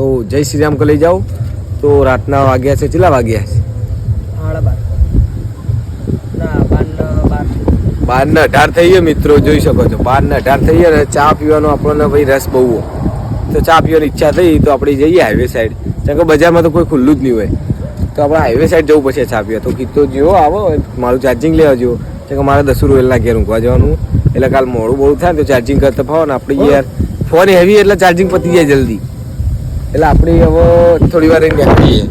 તો જય શ્રી રામ લઈ જાઓ. તો રાતના વાગ્યા છે, કેટલા વાગ્યા છે? 12:18 થઈ ગયા મિત્રો, જોઈ શકો છો. 12:18 થઈ ગયા. અને ચા પીવાનો આપણને ભાઈ રસ બહુ હોય, તો ચા પીવાની ઈચ્છા થઈ તો આપણે જઈએ હાઈવે સાઈડ. કારણ કે બજારમાં તો કોઈ ખુલ્લું જ નહીં હોય, તો આપણે હાઈવે સાઈડ જવું પડશે ચા પીવા. તો કીધું જેવો આવો મારું ચાર્જિંગ લેવા જેવો, કારણ કે મારે 10 રોયલના ઘેર ઊંઘવા જવાનું, એટલે કાલ મોડું થાય તો ચાર્જિંગ કરતા ફાવો ને. આપણે યાર ફોન હેવી એટલે ચાર્જિંગ પતી જાય જલ્દી, એટલે આપણે હવે થોડી વાર નીકળીએ.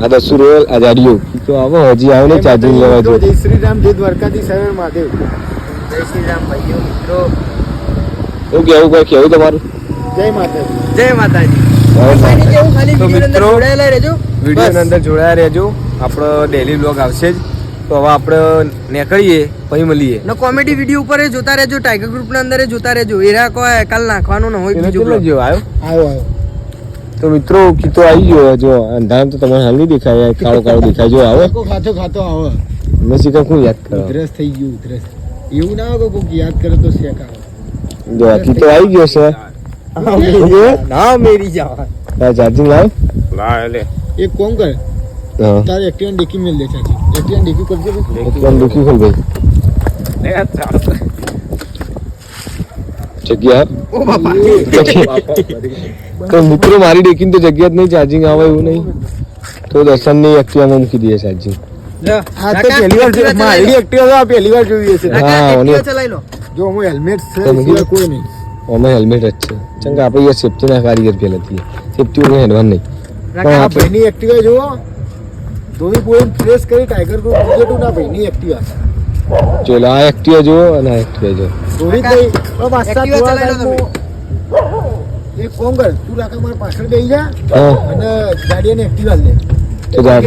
આ 10 રોયલ આજાડીઓ તો આવો હજી આવે ને ચાર્જિંગ લેવા જો. જય શ્રી રામ, જય દ્વારકાધીશ, સર્વે મહાદેવ. જય શ્રી રામ ભાઈઓ મિત્રો. એવું કેવું કોઈ કેવું તમારું? જય માતાજી. જય માતાજી. તો મિત્રો વિડીયોની અંદર જોડાયા રહેજો. આપણો ડેલી બ્લોગ આવશે જ. તો હવે આપણે નીકળીએ, પછી મળીએ. ને કોમેડી વિડીયો ઉપર જોતા રહેજો, ટાઈગર ગ્રુપ ના અંદર જોતા રહેજો. એરા કોઈ કાલ નાખવાનો ન હોય. બીજો આવ્યો. તો મિત્રો કીતો આવી ગયો. જો અંધારામાં તો તમને હાલ નહીં દેખાય, કાળો કાળો દેખાય. જો આવે ખાતો આવે. મેં શીખા શું યાદ કરો? ઉધરસ થઈ ગયું, ઉધરસ. એવું ના હોય કોઈક યાદ કરે તો શેક આવે. જો કીતો આવી ગયો છે. ના મેરી જાવ. ચાર્જિંગ લાવ. એક કોમ કર, તારે એક્ટિવા ડીકી મેલ દે. ચાચી એક્ટિવા ડીકી કરજો. એકદમ દુખી ખોલ ભાઈ. જગ્યા ઓ બાપા. તો મિત્રો મારી ડેકીને તો જગ્યા જ નહીં, ચાર્જિંગ આવે એવું નહીં. તો દર્શનની એક્ટિવામાં મૂકી દઈએ ચાર્જિંગ. આ તો પહેલી વાર મારી એક્ટિવા પહેલી વાર જોઈએ છે. એક્ટિવા ચલાવી લો. જો હું હેલ્મેટ છે, કોઈ નહીં. અમે હેલ્મેટ જ છે. ચંગા આપણે યાર સેફ્ટીના કારીગર પહેલાથી. સેફ્ટી વગર હેડવાન નહીં. પણ આ ભાઈની એક્ટિવા જુઓ, ધોની પોઈન્ટ પ્રેસ કરી ટાઈગર ગ્રુપ ક્રિકેટનું ના ભાઈની એક્ટિવા. ચલો આ એક્ટિવા જો અને આ એક્ટિવા જો. ધોની ભાઈ એક્ટિવા ચલાવી લો. એક કોમ કર, તું રાકા મારા પાછળ બેસી જા અને ગાડીને એક્ટિવા લે. તો જા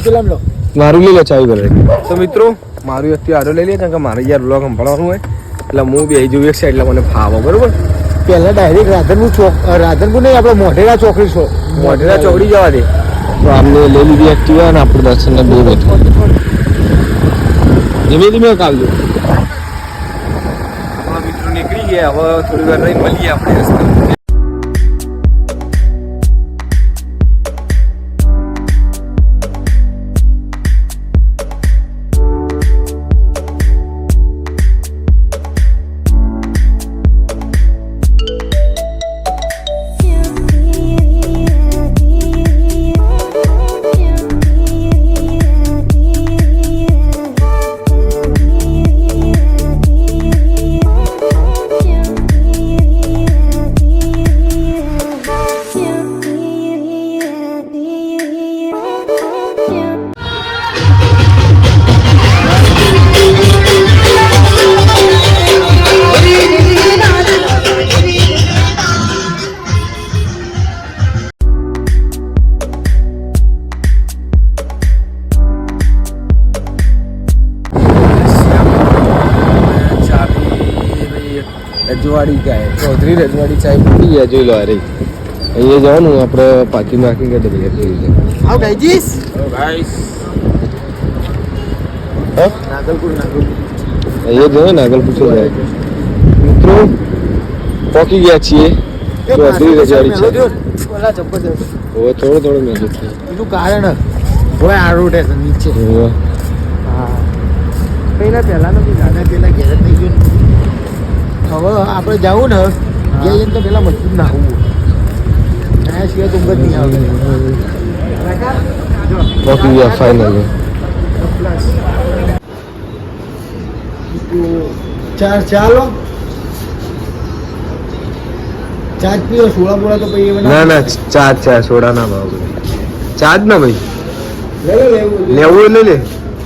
પેલા લો. મારું લઈ લે ચાવી ભરે. તો મિત્રો મારું એક્ટિવા આરો લઈ લે, કારણ કે મારે યાર બ્લોગ સંભાળવાનું હોય, એટલે હું બે જોઉં એક સાઈડ, એટલે મને ફાવો. બરોબર. પહેલા ડાયરેક્ટ રાધનપુર નહીં, આપણે મોઢેરા ચોકડી છો, મોઢેરા ચોકડી જવા દે. તો આમને લઈ લીધી એક્ટિવા અને આપણે દર્શનને બે બેઠું. ધીમે ધીમે કાઢજો. આપણા મિત્રો નીકળી ગયા. હવે થોડી વાર રહીને મળીએ આપણે રસ્તા. રજવાડી ચાય, ચૌધરી રજવાડી ચાય પૂરી ગયા. જોઈ લો. અરે અહીંયા જવાનું આપણે પાર્કિંગ વાર્કિંગ કરી દઈએ. આવ ગાઈજીસ. નાગલપુર અહીંયા જઈએ નાગલપુર જાય. મિત્રો પહોંચી ગયા છીએ ચૌધરી રજવાડી છે. ઓલા જબરદસ્ત. હવે થોડો મેં જોયું એનું કારણ હોય આ રોટેશન નીચે. હા પહેલા પહેલાંનો બી ગાડા પેલા ઘેર થઈ ગયો. હવે આપણે જવું ને ગયા જઈને તો પેલા મજબૂત ના આવવું. ના સિવાય તો ઊંઘ જ નહીં આવે. પહોંચી ગયા ફાઇનલી. ચાલો ચા જ પીવો. સોડા બોડા તો પછી ના ચા સોડા ના ભાવ. ચા જ ના ભાઈ લેવું લઈ લે.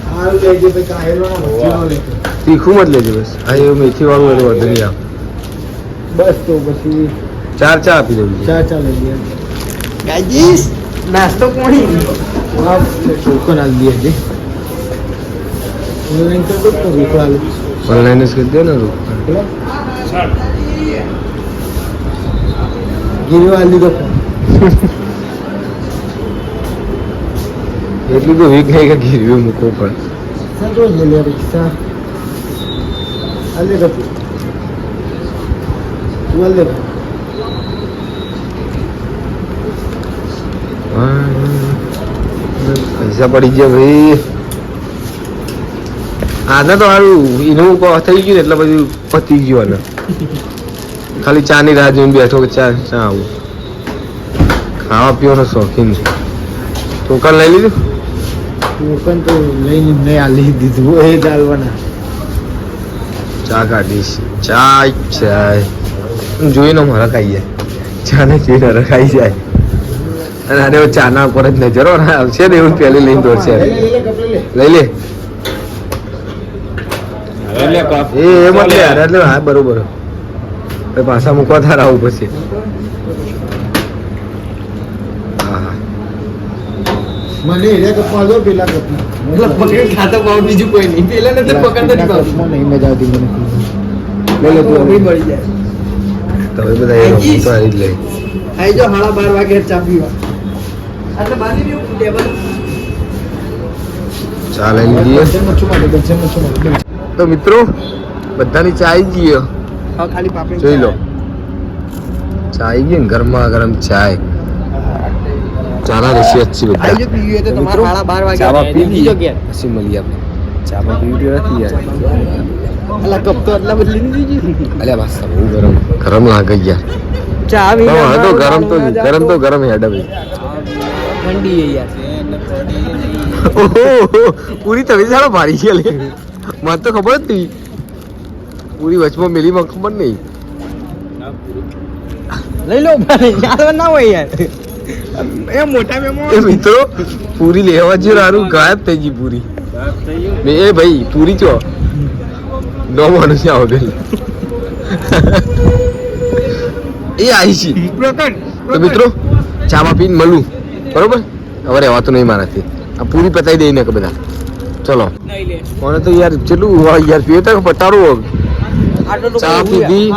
સારું લેજે ભાઈ. કાહેલો ના મચ્છીનો લેજો. તીખું મત લેજો બસ. આ એવું મેથી વાળું એટલે વધુ નહીં આવે. બસ તો પછી ચા આપી દઉં. ચા લઈ લે. ગાઈજીસ નાસ્તો કોણી. હા ચોખ્ખો ના દે છે. ઓનલાઈન તો રોકડા લે. ઓનલાઈન જ કરી દે ને ગીરવા લીધો. એટલું તો વીક નહીં કે ગીરવી મૂકવું પડે. સંતોષ લે રિક્ષા. અલે કપૂર તું અલે પૈસા પડી ગયા ભાઈ. આને તો સારું એનું થઈ ગયું ને એટલે બધું પતી ગયું. અને ખાલી ચા ની રાહ જોઈને બેઠો કે ચા ચા આવું. ખાવા પીવાનો શોખીન છે. ટોકન લઈ લીધું? ટોકન તો લઈને મેં આ લઈ દીધું એ ચાલવાના. ચા કાઢીશ. ચા ચાય જોઈને મારા ખાઈ જાય. ચા ને જોઈને રખાઈ જાય. અને અરે ચાના ઉપર જ નજરો આવશે ને એવું પેલી લઈને દોડશે. લઈ લે એ મત લે યાર. એટલે હા બરોબર. પાછા મૂકવા તાર આવું પછી. મને એ કપમાં દો પેલા કપમાં પકડી ખાતો પાવ બીજું કોઈ નહીં. પેલા ને તો પકડતો જ પાવ. નહીં મજા આવતી મને. લઈ લે તું. મળી જાય. તમે બધા એ લોકો તો આવી જ લઈ. આઈ જો 12:30 વાગે ચા પીવા. એટલે બાંધી દઉં ટેબલ. ચા લઈ લીધી. તો મિત્રો બધાની ચા આવી ગઈ. હા ખાલી પાપડી જોઈ લો ચા આવી ગઈ ને ગરમા ગરમ ચાય. ચાના રેસી अच्छी આઈ જો પીવી હોય તો તમારે 12:30 વાગે ચામાં પી બીજો લઈએ ગયા. પછી મળીએ આપણે. ચામાં પીવી નથી યાર. અલા કપ તો આટલા બદલી નહીં દીધી. અલ્યા બસ બહુ ગરમ ગરમ લાગે યાર. ચા તો વિના હવે તો ગરમ તો ગરમ હેડ ભાઈ. ઠંડી છે યાર. ઓહો પૂરી તવી સારો ભારી છે લે. મને તો ખબર જ નહીં. પૂરી વચમાં મેલી માં ખબર નહીં. લઈ લો યાર ના હોય યાર. એ મોટા મેમો એ મિત્રો પૂરી લેવા જેવું સારું ગાયબ થઈ ગઈ પૂરી. એ ભાઈ પૂરી ચો નો માણસ આવો ગઈ. એ આવી છે. તો મિત્રો ચામાં પીને મળું બરોબર. હવે રહેવાતું નહીં મારાથી. આ પૂરી પતાવી દઈને કે બધા ચલો. મને તો યાર કેટલું યાર પેટ પટાડું. ચા પીધી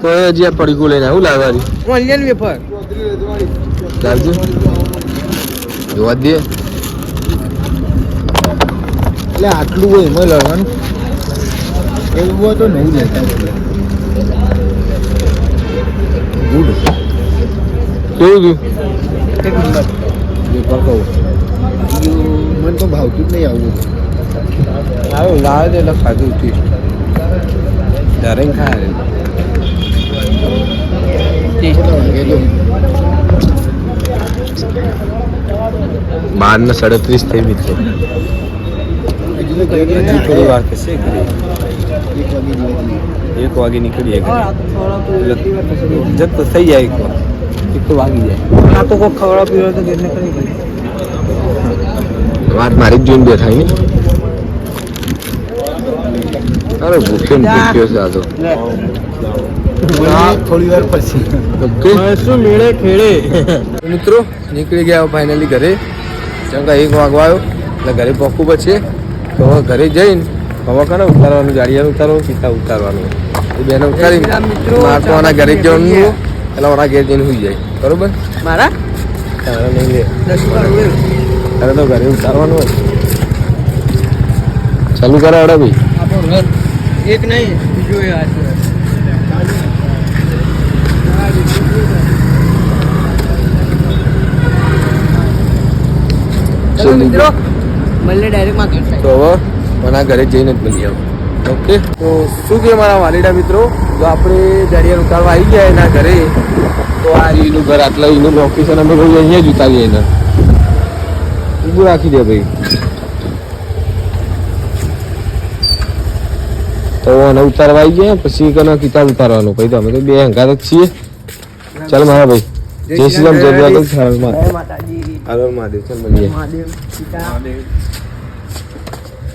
તો હજી પડીકું લઈને આવું લાવવાની. ઓનિયન વેફર લાવજો જોવા દે. એટલે આટલું હોય એમાં લડવાનું એવું હોય તો નહીં લેતા. ગુડ કેવું ગયું? એક નંબર. વેપાર કહું મને તો ભાવતું જ નહીં આવું. આવું લાવે તો એટલે ખાધું ટેસ્ટ ત્યારે ખાય. બાર ને 37 થઈ મિત્રો. થોડી વાર થશે. 1 વાગે નીકળીએ જત તો થઈ જાય. 1 તો વાગી જાય. આ તો કોઈ ખવડા પીવા તો ઘરને કરી ગઈ. વાત મારી જ જોઈને બેઠા ને. અરે ભૂખ્યો ને ભૂખ્યો છે આ તો. થોડી વાર પછી ઓકે શું મેળે ખેડે. મિત્રો નીકળી ગયા ફાઇનલી ઘરે. કેમ કે 1 વાગવા આવ્યો એટલે ઘરે પહોંચવું પછી. તો હવે ઘરે જઈને હવે કાને ઉતારવાનું ગાડીયાનું ઉતારવાનું સીધા ઉતારવાનું. એ બેને ઉતારી મારે તો આના ઘરે જવાનું એટલે ઓના ઘેર જઈને સુઈ જાય બરોબર. મારા તારે નહીં લે 10 વાર હોય. તારે તો ઘરે ઉતારવાનું હોય. ચાલુ કરાવડે ભાઈ. આપણો રથ એક નહીં બીજો એ આ છે. ચલો મિત્રો મળે ડાયરેક્ટ માર્કેટ. તો હવે આના ઘરે જઈને જ મળી આવું. ઓકે તો શું કે મારા વાલીડા મિત્રો જો આપણે ગાડીયા ઉતારવા આવી ગયા એના ઘરે તો આ એનું ઘર આટલા એનું લોકેશન અમે ભાઈ અહીંયા જ ઉતારીએ એને ઊભું રાખી દે ભાઈ. તો એને ઉતારવા આવી ગયા પછી કને કિતાબ ઉતારવાનું પછી તો અમે તો બે હંગાત જ છીએ. ચાલ મારા ભાઈ જય શ્રી રામ જય દ્વારકા હર માતાજી હર મહાદેવ. ચાલ મળીએ. મહાદેવ સીતા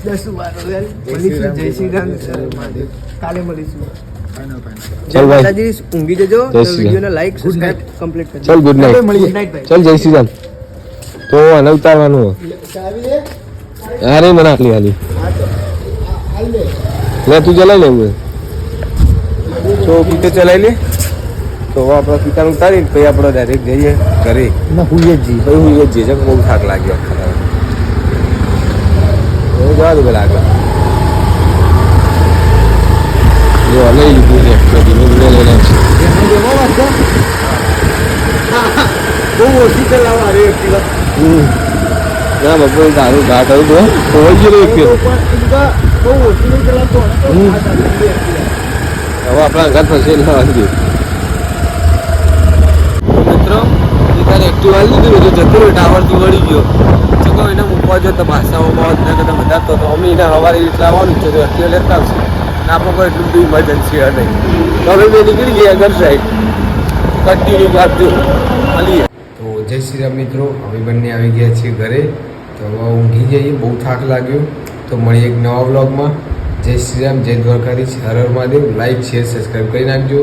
10 વાર મળીશું. જય શ્રી રામ મહાદેવ. કાલે મળીશું. ચાલ ભાઈ માતાજી ઊંઘી જજો. જય શ્રી રામ. વિડિયોને લાઈક સબસ્ક્રાઇબ કમ્પ્લીટ કરજો. ચાલ ગુડ નાઇટ. ગુડ નાઇટ ભાઈ. ચાલ જય શ્રી રામ. તો એને ઉતારવાનું અરે મને આટલી હાલી લે તું ચલાવી લેવું તો પીતે ચલાવી લે. તો આપણે પિતાને ઉતારીને પછી આપણે ડાયરેક્ટ જઈએ ઘરે. ના હુઈ જ જઈએ. પછી હું એ જઈએ બહુ થાક લાગ્યો. જવા દે પેલા આગળ જો લઈ લીધું છે ધીમે ધીમે લઈને આવશે. બહુ ઓછી ચલાવવા અરે એક્ટિવા ના બપોર તારું ઘાટ આવ્યું તો હોઈ ગયું એક તો પણ એમકા બહુ ઓછી નહીં ચલાવતો હમ. આ ચાલી ગઈ એક્ટિવા. હવે આપણા ઘર થશે એટલે વાંધો મિત્રો તારે એક્ટિવા લીધું તો જતો રહ્યો ટાવરથી વળી ગયો ચકો એને મૂકવા જો તો ભાષાઓમાં હોત ને કદાચ બધા તો અમે એને સવારે એટલે આવવાનું છે તો એક્ટિવા લેતા આવશે ને આપણે કોઈ એટલું બધું ઇમરજન્સી હોય નહીં તો હવે મેં નીકળી ગયા ઘર સાઈડ કન્ટિન્યુ કરજો મળીએ તો જય શ્રી રામ મિત્રો અમે બંને આવી ગયા છીએ ઘરે તો હવે ઊંઘી જઈએ બહુ થાક લાગ્યો તો મળીએ એક નવા વ્લોગમાં જય શ્રી રામ જય Dwarkadhish Har Har Mahadev like share subscribe કરી નાખજો